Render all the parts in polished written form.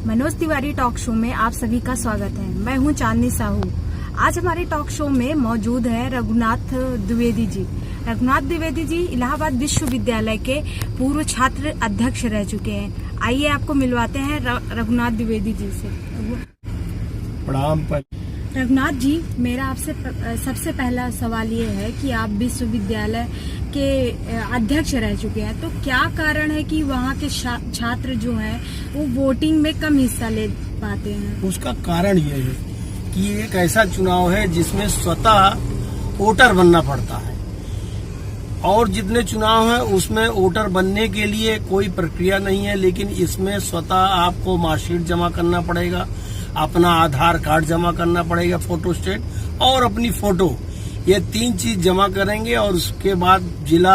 Manoj Tiwari talk show में आप सभी का स्वागत है। मैं हूं चांदनी साहू। आज हमारे टॉक शो में मौजूद है रघुनाथ द्विवेदी जी। रघुनाथ द्विवेदी जी इलाहाबाद विश्वविद्यालय के पूर्व छात्र अध्यक्ष रह चुके हैं। आइए आपको मिलवाते हैं रघुनाथ द्विवेदी जी से। प्रणाम। रघुनाथ जी, मेरा आपसे सबसे पहला सवाल ये है कि आप विश्वविद्यालय के अध्यक्ष रह चुके हैं, तो क्या कारण है कि वहाँ के छात्र जो हैं वो वोटिंग में कम हिस्सा ले पाते हैं? उसका कारण ये है कि एक ऐसा चुनाव है जिसमें स्वतः वोटर बनना पड़ता है, और जितने चुनाव है उसमें वोटर बनने के लिए कोई प्रक्रिया नहीं है, लेकिन इसमें स्वतः आपको मार्कशीट जमा करना पड़ेगा, अपना आधार कार्ड जमा करना पड़ेगा, फोटोस्टेट और अपनी फोटो, ये 3 चीज जमा करेंगे और उसके बाद जिला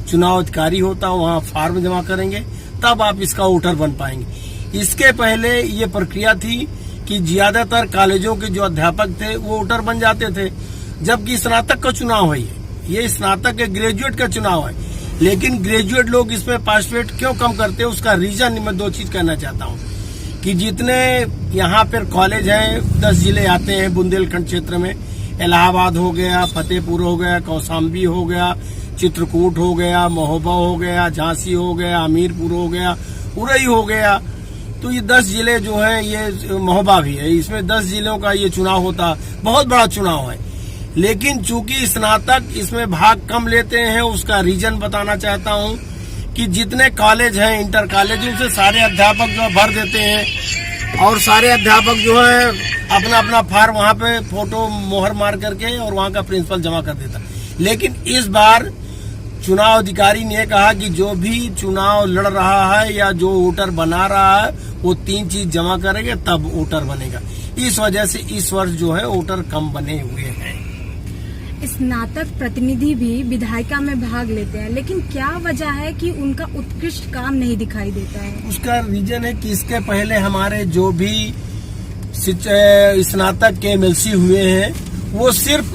चुनाव अधिकारी होता है वहाँ फॉर्म जमा करेंगे, तब आप इसका वोटर बन पाएंगे। इसके पहले ये प्रक्रिया थी कि ज्यादातर कॉलेजों के जो अध्यापक थे वो वोटर बन जाते थे, जबकि स्नातक का चुनाव है, ये स्नातक के ग्रेजुएट का चुनाव है, लेकिन ग्रेजुएट लोग इसमें पार्टिसिपेट क्यों कम करते हैं, उसका रीजन मैं 2 चीज कहना चाहता हूँ कि जितने यहाँ पर कॉलेज हैं 10 जिले आते हैं बुंदेलखंड क्षेत्र में, इलाहाबाद हो गया, फतेहपुर हो गया, कौशाम्बी हो गया, चित्रकूट हो गया, महोबा हो गया, झांसी हो गया, हमीरपुर हो गया, उरई हो गया, तो ये 10 जिले जो हैं, ये महोबा भी है, इसमें 10 जिलों का ये चुनाव होता, बहुत बड़ा चुनाव है। लेकिन चूंकि स्नातक इसमें भाग कम लेते हैं, उसका रीजन बताना चाहता हूँ कि जितने कॉलेज हैं इंटर कॉलेज, उनसे सारे अध्यापक जो भर देते हैं और सारे अध्यापक जो है अपना अपना फॉर्म वहाँ पे फोटो मोहर मार करके और वहाँ का प्रिंसिपल जमा कर देता। लेकिन इस बार चुनाव अधिकारी ने कहा कि जो भी चुनाव लड़ रहा है या जो वोटर बना रहा है वो 3 चीज जमा करेंगे तब वोटर बनेगा। इस वजह से इस वर्ष जो है वोटर कम बने हुए हैं। स्नातक प्रतिनिधि भी विधायिका में भाग लेते हैं, लेकिन क्या वजह है कि उनका उत्कृष्ट काम नहीं दिखाई देता है? उसका रीजन है कि इसके पहले हमारे जो भी स्नातक के MLC हुए हैं वो सिर्फ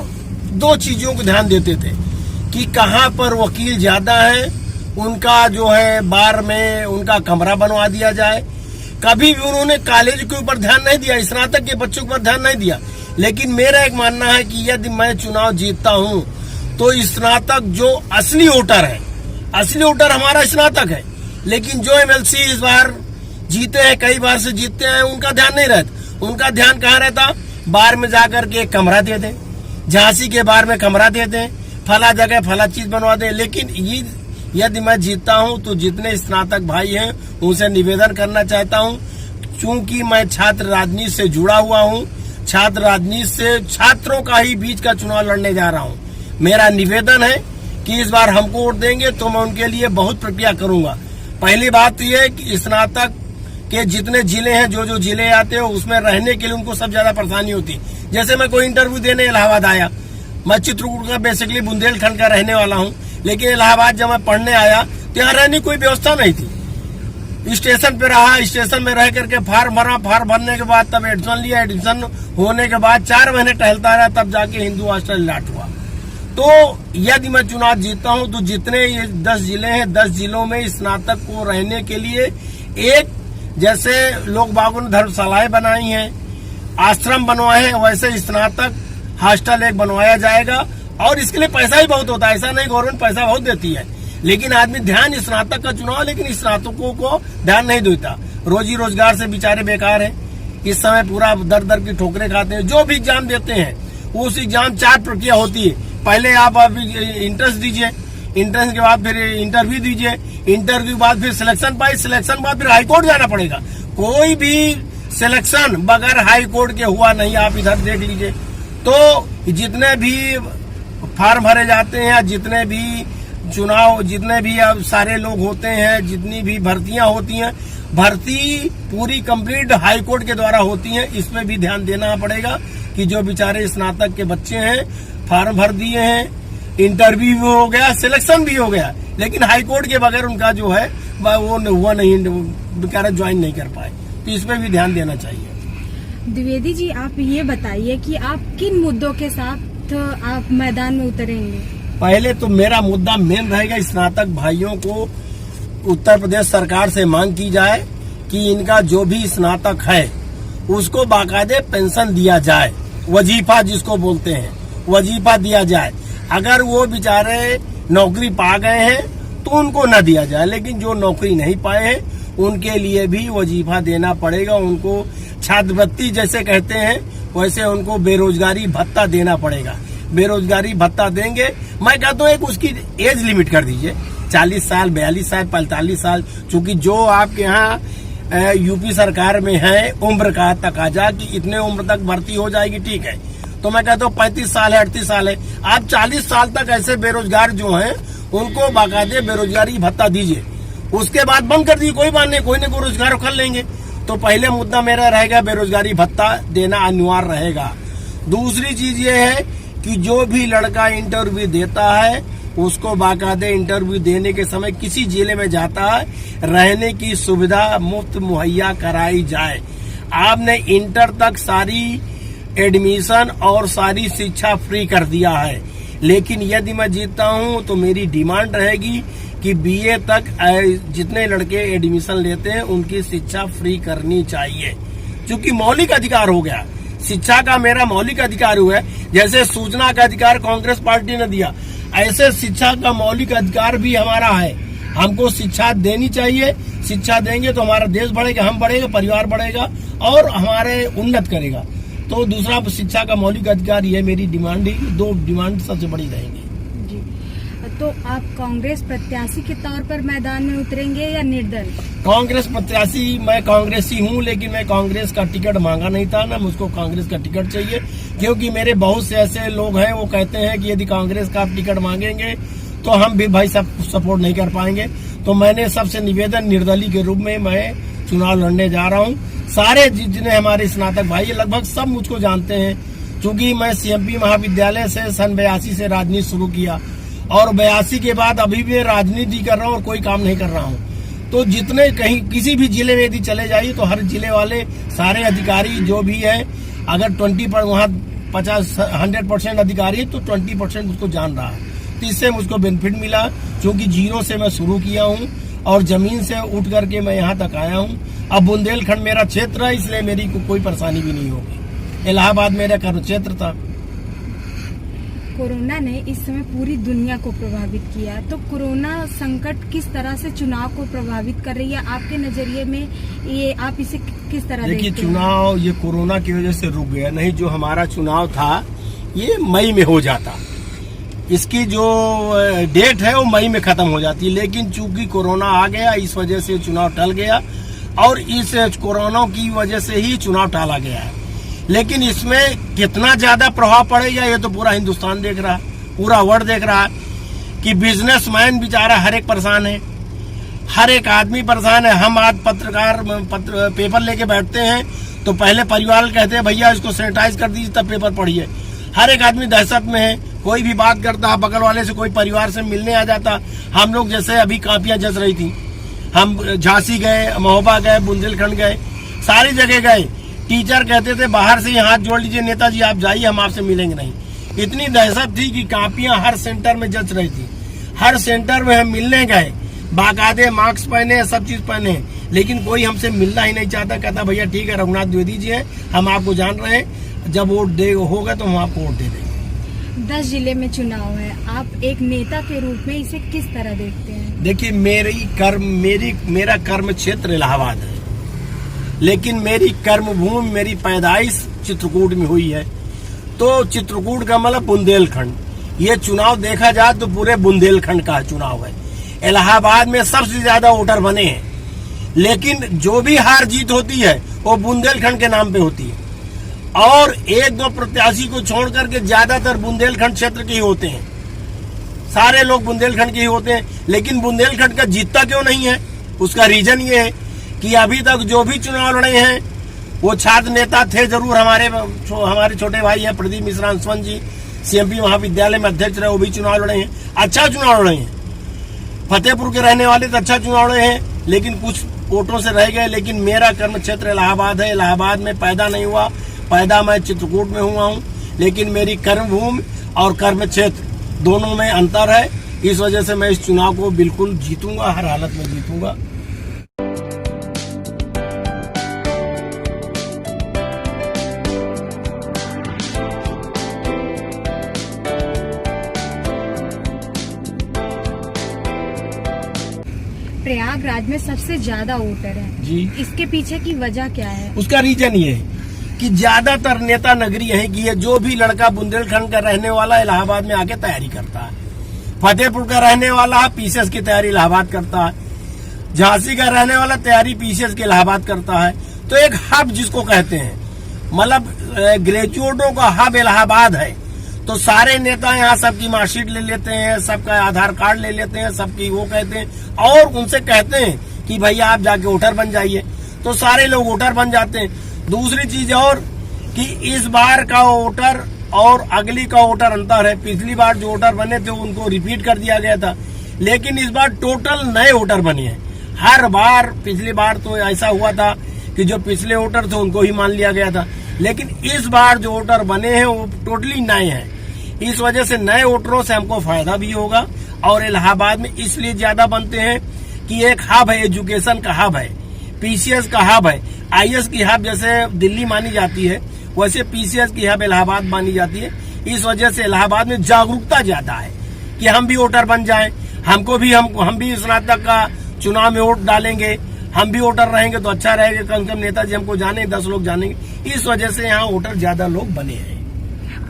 2 चीजों को ध्यान देते थे कि कहाँ पर वकील ज्यादा है, उनका जो है बार में उनका कमरा बनवा दिया जाए। कभी भी उन्होंने कॉलेज के ऊपर ध्यान नहीं दिया, स्नातक के बच्चों के ऊपर ध्यान नहीं दिया। लेकिन मेरा एक मानना है कि यदि मैं चुनाव जीतता हूँ तो स्नातक जो असली वोटर है, असली वोटर हमारा स्नातक है, लेकिन जो MLC इस बार जीते हैं, कई बार से जीतते हैं, उनका ध्यान नहीं रहता। उनका ध्यान कहाँ रहता, बार में जाकर के एक कमरा दे दें, झांसी के बार में कमरा दे दें, फला जगह फला चीज बनवा दें। लेकिन यदि मैं जीतता हूं तो जितने स्नातक भाई हैं उनसे निवेदन करना चाहता हूं, चूंकि मैं छात्र राजनीति से जुड़ा हुआ हूं, छात्र राजनीति से छात्रों का ही बीच का चुनाव लड़ने जा रहा हूं, मेरा निवेदन है कि इस बार हमको वोट देंगे तो मैं उनके लिए बहुत प्रक्रिया करूंगा। पहली बात यह है कि स्नातक के जितने जिले हैं, जो जिले आते हैं उसमें रहने के लिए उनको सब ज्यादा परेशानी होती। जैसे मैं कोई इंटरव्यू देने इलाहाबाद आया, मैं चित्रकूट का बेसिकली बुंदेलखंड का रहने वाला हूँ, लेकिन इलाहाबाद जब मैं पढ़ने आया तो यहाँ रहने की कोई व्यवस्था नहीं थी। स्टेशन पे रहा, स्टेशन में रह करके फॉर्म भरा, फॉर्म भरने के बाद तब एडमिशन लिया, एडमिशन होने के बाद 4 महीने टहलता रहा, तब जाके हिंदू हॉस्टल अलॉट हुआ। तो यदि मैं चुनाव जीतता हूँ तो जितने ये 10 जिले हैं, 10 जिलों में स्नातक को रहने के लिए एक, जैसे लोग बागों ने धर्मशालाएं बनाई हैं, आश्रम बनवाए हैं, वैसे स्नातक हॉस्टल एक बनवाया जाएगा। और इसके लिए पैसा ही बहुत होता है, ऐसा नहीं गवर्नमेंट पैसा बहुत देती है, लेकिन आदमी ध्यान स्नातक का चुनाव, लेकिन स्नातकों को ध्यान नहीं देता। रोजी रोजगार से बेचारे बेकार हैं, इस समय पूरा दर दर की ठोकरें खाते हैं। जो भी एग्जाम देते हैं उस एग्जाम 4 प्रक्रिया होती है। पहले आप इंट्रेंस दीजिए, इंट्रेंस के बाद फिर इंटरव्यू दीजिए, इंटरव्यू के बाद फिर सिलेक्शन पाए, सिलेक्शन के बाद फिर हाईकोर्ट जाना पड़ेगा। कोई भी सिलेक्शन बगैर हाईकोर्ट के हुआ नहीं, आप इधर देख लीजिए। तो जितने भी फॉर्म भरे जाते हैं, जितने भी चुनाव, जितने भी अब सारे लोग होते हैं, जितनी भी भर्तियां होती हैं, भर्ती पूरी कंप्लीट हाईकोर्ट के द्वारा होती है। इसमें भी ध्यान देना पड़ेगा कि जो बेचारे स्नातक के बच्चे हैं, फॉर्म भर दिए हैं, इंटरव्यू भी हो गया, सिलेक्शन भी हो गया, लेकिन हाईकोर्ट के बगैर उनका जो है वो हुआ नहीं, बेचारा ज्वाइन नहीं कर पाए, तो इसमें भी ध्यान देना चाहिए। द्विवेदी जी, आप ये बताइए कि आप किन मुद्दों के साथ आप मैदान में उतरेंगे? पहले तो मेरा मुद्दा मेन रहेगा, स्नातक भाइयों को उत्तर प्रदेश सरकार से मांग की जाए कि इनका जो भी स्नातक है उसको बाकायदे पेंशन दिया जाए, वजीफा जिसको बोलते हैं, वजीफा दिया जाए। अगर वो बेचारे नौकरी पा गए हैं तो उनको न दिया जाए, लेकिन जो नौकरी नहीं पाए हैं उनके लिए भी वजीफा देना पड़ेगा। उनको छात्रवृत्ति जैसे कहते हैं वैसे उनको बेरोजगारी भत्ता देना पड़ेगा। बेरोजगारी भत्ता देंगे, मैं कहता हूँ एक उसकी एज लिमिट कर दीजिए, 40 साल, 42 साल, 45 साल, चूंकि जो आपके यहाँ यूपी सरकार में है उम्र का तकाजा कि इतने उम्र तक भर्ती हो जाएगी, ठीक है। तो मैं कहता हूँ 35 साल है, 38 साल है, आप 40 साल तक ऐसे बेरोजगार जो हैं उनको बाकायदे बेरोजगारी भत्ता दीजिए। उसके बाद बंद कर दीजिए, कोई बात नहीं, कोई न कोई रोजगार कर लेंगे। तो पहले मुद्दा मेरा रहेगा बेरोजगारी भत्ता देना अनिवार्य रहेगा। दूसरी चीज ये है कि जो भी लड़का इंटरव्यू देता है उसको बाकायदे इंटरव्यू देने के समय किसी जिले में जाता है, रहने की सुविधा मुफ्त मुहैया कराई जाए। आपने इंटर तक सारी एडमिशन और सारी शिक्षा फ्री कर दिया है, लेकिन यदि मैं जीतता हूं तो मेरी डिमांड रहेगी कि बीए तक जितने लड़के एडमिशन लेते हैं उनकी शिक्षा फ्री करनी चाहिए, क्योंकि मौलिक अधिकार हो गया। शिक्षा का मेरा मौलिक अधिकार हुआ है। जैसे सूचना का अधिकार कांग्रेस पार्टी ने दिया, ऐसे शिक्षा का मौलिक अधिकार भी हमारा है। हमको शिक्षा देनी चाहिए, शिक्षा देंगे तो हमारा देश बढ़ेगा, हम बढ़ेगा, परिवार बढ़ेगा और हमारे उन्नत करेगा। तो दूसरा शिक्षा का मौलिक अधिकार, ये मेरी डिमांड ही, दो डिमांड सबसे बड़ी रहेंगी। जी, तो आप कांग्रेस प्रत्याशी के तौर पर मैदान में उतरेंगे या निर्दल? कांग्रेस प्रत्याशी, मैं कांग्रेसी हूँ, लेकिन मैं कांग्रेस का टिकट मांगा नहीं था ना, मुझको कांग्रेस का टिकट चाहिए, क्योंकि मेरे बहुत से ऐसे लोग हैं वो कहते हैं कि यदि कांग्रेस का आप टिकट मांगेंगे तो हम भी भाई सब सपोर्ट नहीं कर पाएंगे। तो मैंने सबसे निवेदन, निर्दलीय के रूप में मैं चुनाव लड़ने जा रहा हूँ। सारे जितने हमारे स्नातक भाई लगभग सब मुझको जानते हैं, क्योंकि मैं सीएमपी महाविद्यालय से सन 82 से राजनीति शुरू किया और 82 के बाद अभी भी राजनीति कर रहा हूँ और कोई काम नहीं कर रहा हूँ। तो जितने कहीं किसी भी जिले में यदि चले जाइए तो हर जिले वाले सारे अधिकारी जो भी है, अगर 20 पर वहाँ 100% अधिकारी तो 20% उसको जान रहा है। तो इससे मुझको बेनिफिट मिला, क्योंकि जीरो से मैं शुरू किया हूँ और जमीन से उठ करके मैं यहाँ तक आया हूँ। अब बुंदेलखंड मेरा क्षेत्र है, इसलिए मेरी कोई परेशानी भी नहीं होगी। इलाहाबाद मेरा कर्म क्षेत्र था। कोरोना ने इस समय पूरी दुनिया को प्रभावित किया, तो कोरोना संकट किस तरह से चुनाव को प्रभावित कर रही है आपके नजरिए में? ये आप इसे किस तरह देखते हैं? चुनाव ये कोरोना की वजह से रुक गया, नहीं जो हमारा चुनाव था ये मई में हो जाता। इसकी जो डेट है वो मई में खत्म हो जाती, लेकिन चूंकि कोरोना आ गया इस वजह से चुनाव टल गया और इस कोरोना की वजह से ही चुनाव टाला गया है। लेकिन इसमें कितना ज्यादा प्रभाव पड़ेगा ये तो पूरा हिंदुस्तान देख रहा है, पूरा वर्ल्ड देख रहा है कि बिजनेसमैन बेचारा हर एक परेशान है, हर एक आदमी परेशान है। हम आज पेपर लेके बैठते हैं तो पहले परिवार कहते हैं भैया इसको सैनिटाइज कर दीजिए तब पेपर पढ़िए। हर एक आदमी दहशत में है, कोई भी बात करता बगल वाले से, कोई परिवार से मिलने आ जाता। हम लोग जैसे अभी कापियां जस रही थी, हम झांसी गए, महोबा गए, बुंदेलखंड गए, सारी जगह गए। टीचर कहते थे बाहर से ही हाथ जोड़ लीजिए नेताजी आप जाइए, हम आपसे मिलेंगे नहीं। इतनी दहशत थी कि कापियां हर सेंटर में जच रही थी। हर सेंटर में हम मिलने गए, बाकायदे मास्क पहने, सब चीज पहने, लेकिन कोई हमसे मिलना ही नहीं चाहता। कहता भैया ठीक है रघुनाथ द्विवेदी जी है, हम आपको जान रहे हैं, जब वोट दे होगा तो हम आपको वोट दे देंगे। 10 जिले में चुनाव है, आप एक नेता के रूप में इसे किस तरह देखते हैं? देखिए मेरा कर्म क्षेत्र इलाहाबाद है, लेकिन मेरी कर्मभूमि, मेरी पैदाइश चित्रकूट में हुई है। तो चित्रकूट का मतलब बुंदेलखंड। ये चुनाव देखा जाए तो पूरे बुंदेलखंड का चुनाव है। इलाहाबाद में सबसे ज्यादा वोटर बने हैं, लेकिन जो भी हार जीत होती है वो बुंदेलखंड के नाम पे होती है। और एक दो प्रत्याशी को छोड़ करके ज्यादातर बुंदेलखंड क्षेत्र के ही होते हैं, सारे लोग बुंदेलखंड के ही होते हैं। लेकिन बुंदेलखंड का जीतता क्यों नहीं है, उसका रीजन ये है कि अभी तक जो भी चुनाव लड़े हैं वो छात्र नेता थे जरूर। हमारे छोटे भाई हैं प्रदीप मिश्रा अंशवन जी, सीएमपी महाविद्यालय में अध्यक्ष रहे, वो भी चुनाव लड़े हैं, अच्छा चुनाव लड़े हैं। फतेहपुर के रहने वाले तो अच्छा चुनाव लड़े हैं, लेकिन कुछ वोटों से रह गए। लेकिन मेरा कर्म क्षेत्र इलाहाबाद है, इलाहाबाद में पैदा नहीं हुआ, पैदा मैं चित्रकूट में हुआ हूँ, लेकिन मेरी कर्मभूमि और कर्म क्षेत्र दोनों में अंतर है। इस वजह से मैं इस चुनाव को बिल्कुल जीतूंगा, हर हालत में जीतूंगा। प्रयागराज में सबसे ज्यादा वोटर है जी। इसके पीछे की वजह क्या है? उसका रीजन ये है कि ज्यादातर नेता नगरी यही की है। जो भी लड़का बुंदेलखंड का रहने वाला इलाहाबाद में आके तैयारी करता है, फतेहपुर का रहने वाला पीसीएस की तैयारी इलाहाबाद करता है, झांसी का रहने वाला तैयारी पीसीएस के इलाहाबाद करता है। तो एक हब जिसको कहते हैं, मतलब ग्रेजुएटों का हब इलाहाबाद है। तो सारे नेता यहाँ सबकी मार्कशीट ले लेते हैं, सबका आधार कार्ड ले लेते हैं, सबकी वो कहते हैं और उनसे कहते हैं कि भैया आप जाके वोटर बन जाइए। तो सारे लोग वोटर बन जाते हैं। दूसरी चीज और कि इस बार का वोटर और अगली का वोटर अंतर है। पिछली बार जो वोटर बने थे उनको रिपीट कर दिया गया था, लेकिन इस बार टोटल नए वोटर बने हैं। हर बार पिछली बार तो ऐसा हुआ था कि जो पिछले वोटर थे उनको ही मान लिया गया था, लेकिन इस बार जो वोटर बने हैं वो टोटली नए हैं। इस वजह से नए वोटरों से हमको फायदा भी होगा। और इलाहाबाद में इसलिए ज्यादा बनते हैं कि एक हब है, एजुकेशन का हब है, पीसीएस का हब है, आईएएस की हब जैसे दिल्ली मानी जाती है वैसे पीसीएस की हब इलाहाबाद मानी जाती है। इस वजह से इलाहाबाद में जागरूकता ज्यादा है कि हम भी वोटर बन जाएं, हमको भी हम भी स्नातक का चुनाव में वोट डालेंगे, हम भी वोटर रहेंगे तो अच्छा रहेगा। कम से कम नेताजी हमको जाने, 10 लोग जानेंगे। इस वजह से यहाँ वोटर ज्यादा लोग बने हैं।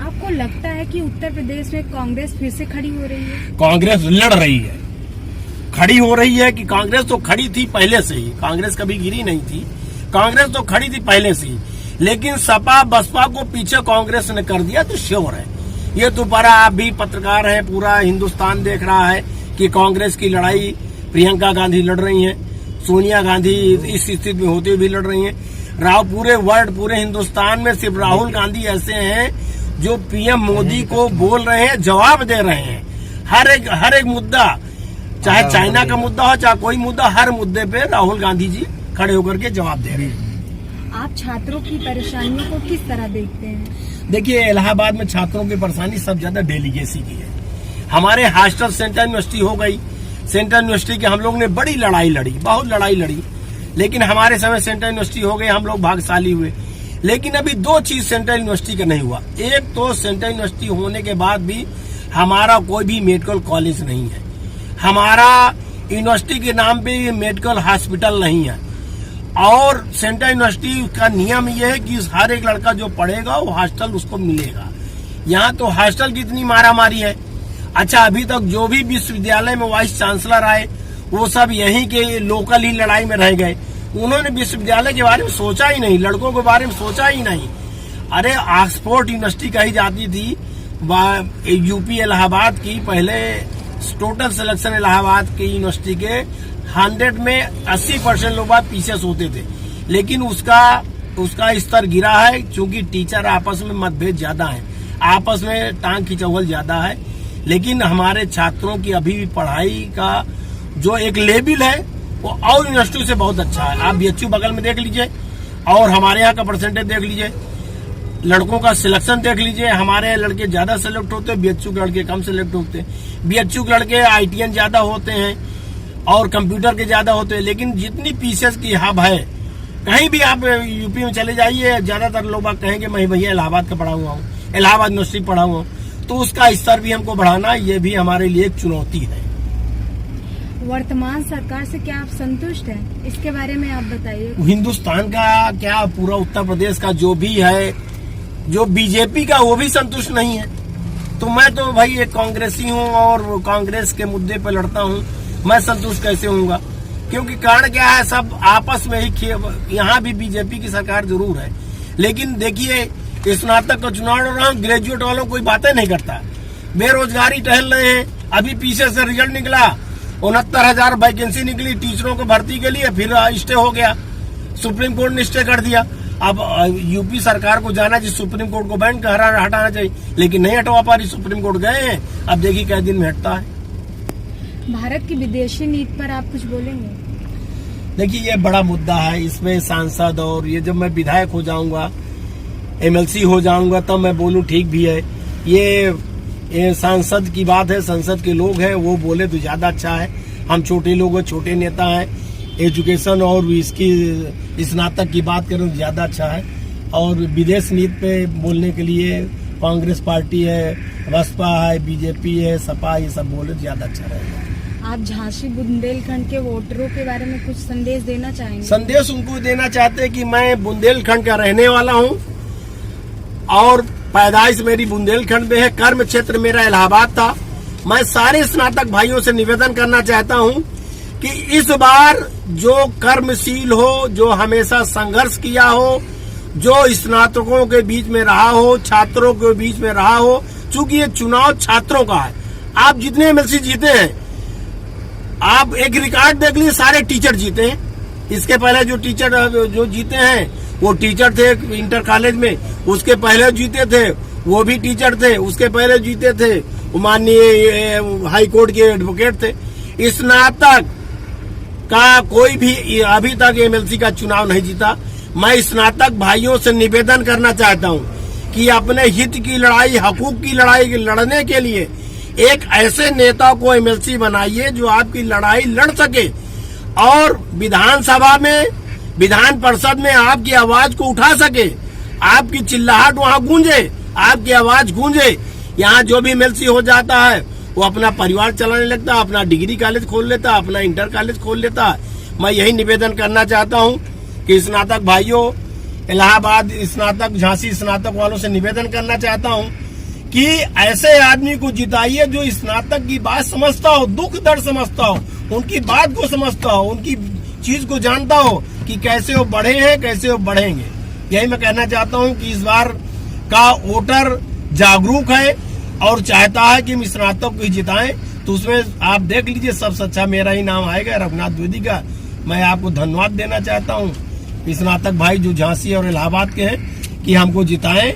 आपको लगता है कि उत्तर प्रदेश में कांग्रेस फिर से खड़ी हो रही है? कांग्रेस लड़ रही है, खड़ी हो रही है कि कांग्रेस तो खड़ी थी पहले से ही, कांग्रेस कभी गिरी नहीं थी, कांग्रेस तो खड़ी थी पहले से ही। लेकिन सपा बसपा को पीछे कांग्रेस ने कर दिया तो श्योर है। ये दोबारा आप भी पत्रकार हैं, पूरा हिंदुस्तान देख रहा है कि कांग्रेस की लड़ाई प्रियंका गांधी लड़ रही हैं, सोनिया गांधी इस स्थिति में होते हुए भी लड़ रही हैं। पूरे वर्ल्ड, पूरे हिंदुस्तान में सिर्फ राहुल गांधी ऐसे हैं जो पीएम मोदी को बोल रहे हैं, जवाब दे रहे हैं। हर एक मुद्दा, चाहे चाइना का मुद्दा हो चाहे कोई मुद्दा, हर मुद्दे पे राहुल गांधी जी खड़े होकर के जवाब दे रहे हैं। आप छात्रों की परेशानियों को किस तरह देखते हैं? देखिए, इलाहाबाद में छात्रों की परेशानी सब ज्यादा डेलीगेसी की है। हमारे हॉस्टल सेंट्रल यूनिवर्सिटी हो गई, सेंट्रल यूनिवर्सिटी की हम लोग ने बड़ी लड़ाई लड़ी, बहुत लड़ाई लड़ी, लेकिन हमारे समय सेंट्रल यूनिवर्सिटी हो गई, हम लोग भाग्यशाली हुए। लेकिन अभी दो चीज सेंट्रल यूनिवर्सिटी का नहीं हुआ। एक तो सेंट्रल यूनिवर्सिटी होने के बाद भी हमारा कोई भी मेडिकल कॉलेज नहीं है, हमारा यूनिवर्सिटी के नाम पे मेडिकल हॉस्पिटल नहीं है। और सेंट्रल यूनिवर्सिटी का नियम यह है कि हर एक लड़का जो पढ़ेगा वो हॉस्टल उसको मिलेगा। यहाँ तो हॉस्टल की इतनी मारामारी है। अच्छा, अभी तक जो भी विश्वविद्यालय में वाइस चांसलर आए वो सब यहीं के लोकल ही लड़ाई में रह गए। उन्होंने विश्वविद्यालय के बारे में सोचा ही नहीं, लड़कों के बारे में सोचा ही नहीं। अरे ऑक्सफोर्ड यूनिवर्सिटी कही जाती थी यूपी इलाहाबाद की, पहले टोटल सिलेक्शन इलाहाबाद की यूनिवर्सिटी के 100 में 80% लोग बात पीसीएस होते थे, लेकिन उसका स्तर गिरा है क्योंकि टीचर आपस में मतभेद ज्यादा है, आपस में टांग खिंचौल ज्यादा है। लेकिन हमारे छात्रों की अभी भी पढ़ाई का जो एक लेवल है वो और यूनिवर्सिटी से बहुत अच्छा है। आप बीएचयू बगल में देख लीजिए और हमारे यहाँ का परसेंटेज देख लीजिए, लड़कों का सिलेक्शन देख लीजिए। हमारे यहाँ लड़के ज्यादा सिलेक्ट होते हैं, बीएचयू के लड़के कम सिलेक्ट होते हैं। बीएचयू के लड़के आईटीएन ज्यादा होते हैं और कंप्यूटर के ज्यादा होते हैं। लेकिन जितनी पीसीएस की हब है, कहीं भी आप यूपी में चले जाइए, ज्यादातर लोग आप कहेंगे मैं भैया इलाहाबाद का पढ़ा हुआ हूँ, इलाहाबाद यूनिवर्सिटी पढ़ा हुआ हूँ। तो उसका स्तर भी हमको बढ़ाना, ये भी हमारे लिए एक चुनौती है। वर्तमान सरकार से क्या आप संतुष्ट हैं? इसके बारे में आप बताइए। हिंदुस्तान का क्या, पूरा उत्तर प्रदेश का जो भी है, जो बीजेपी का, वो भी संतुष्ट नहीं है। तो मैं तो भाई एक कांग्रेसी हूँ और कांग्रेस के मुद्दे पर लड़ता हूँ, मैं संतुष्ट कैसे होऊंगा? क्योंकि कारण क्या है, सब आपस में ही यहाँ भी बीजेपी की सरकार जरूर है, लेकिन देखिए स्नातक का चुनाव लड़ रहा हूँ, ग्रेजुएट वालों कोई बातें नहीं करता, बेरोजगारी टहल रहे हैं। अभी पीछे से रिजल्ट निकला, 69,000 वैकेंसी निकली टीचरों को भर्ती के लिए, फिर स्टे हो गया, सुप्रीम कोर्ट ने स्टे कर दिया। अब यूपी सरकार को जाना चाहिए, सुप्रीम कोर्ट को बैन हटाना चाहिए, लेकिन नहीं हटवा पा रही। सुप्रीम कोर्ट गए हैं, अब देखिए क्या दिन में हटता है। भारत की विदेशी नीति पर आप कुछ बोलेंगे? देखिए, ये बड़ा मुद्दा है, इसमें सांसद और ये जब मैं विधायक हो जाऊंगा, एमएलसी हो जाऊंगा, तब मैं बोलूं ठीक भी है। ये सांसद की बात है, संसद के लोग हैं, वो बोले तो ज्यादा अच्छा है। हम छोटे लोग हैं, छोटे नेता हैं, एजुकेशन और इसकी स्नातक की बात करें तो ज्यादा अच्छा है। और विदेश नीति पे बोलने के लिए कांग्रेस पार्टी है, बसपा है, बीजेपी है, सपा, ये सब बोले तो ज्यादा अच्छा रहेगा। आप झांसी बुंदेलखंड के वोटरों के बारे में कुछ संदेश देना चाहेंगे? संदेश उनको देना चाहते हैं कि मैं बुंदेलखंड का रहने वाला हूँ और पैदाइश मेरी बुंदेलखंड में है, कर्म क्षेत्र मेरा इलाहाबाद था। मैं सारे स्नातक भाइयों से निवेदन करना चाहता हूँ कि इस बार जो कर्मशील हो, जो हमेशा संघर्ष किया हो, जो स्नातकों के बीच में रहा हो, छात्रों के बीच में रहा हो, चूंकि ये चुनाव छात्रों का है। आप जितने एमएलसी जीते हैं, आप एक रिकॉर्ड देख लीजिए, सारे टीचर जीते हैं। इसके पहले जो टीचर जो जीते हैं वो टीचर थे इंटर कॉलेज में, उसके पहले जीते थे वो भी टीचर थे, उसके पहले जीते थे माननीय हाई कोर्ट के एडवोकेट थे। स्नातक का कोई भी अभी तक एमएलसी का चुनाव नहीं जीता। मैं स्नातक भाइयों से निवेदन करना चाहता हूं कि अपने हित की लड़ाई, हकूक की लड़ाई लड़ने के लिए एक ऐसे नेता को एमएलसी बनाइए जो आपकी लड़ाई लड़ सके और विधानसभा में, विधान परिषद में आपकी आवाज को उठा सके, आपकी चिल्लाहट वहां गूंजे, आपकी आवाज गूंजे। यहाँ जो भी एमएलसी हो जाता है वो अपना परिवार चलाने लगता है, अपना डिग्री कॉलेज खोल लेता है, अपना इंटर कॉलेज खोल लेता है। मैं यही निवेदन करना चाहता हूँ कि स्नातक भाइयों, इलाहाबाद स्नातक, झांसी स्नातक वालों से निवेदन करना चाहता हूँ कि ऐसे आदमी को जिताइए जो स्नातक की बात समझता हो, दुख दर्द समझता हो, उनकी बात को समझता हो, उनकी चीज को जानता हो कि कैसे वो बढ़े हैं, कैसे वो बढ़ेंगे। यही मैं कहना चाहता हूँ कि इस बार का वोटर जागरूक है और चाहता है कि हम स्नातक को जिताएं। तो उसमें आप देख लीजिए, सबसे अच्छा मेरा ही नाम आएगा, रघुनाथ द्विवेदी का। मैं आपको धन्यवाद देना चाहता हूँ स्नातक भाई जो झांसी और इलाहाबाद के हैं कि हमको जिताएं,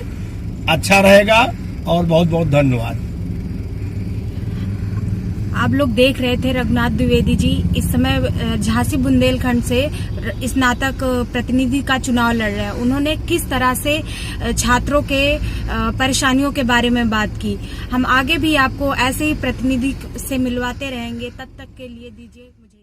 अच्छा रहेगा। और बहुत बहुत धन्यवाद। आप लोग देख रहे थे रघुनाथ द्विवेदी जी इस समय झांसी बुंदेलखंड से स्नातक प्रतिनिधि का चुनाव लड़ रहे हैं। उन्होंने किस तरह से छात्रों के परेशानियों के बारे में बात की। हम आगे भी आपको ऐसे ही प्रतिनिधि से मिलवाते रहेंगे। तब तक के लिए दीजिए मुझे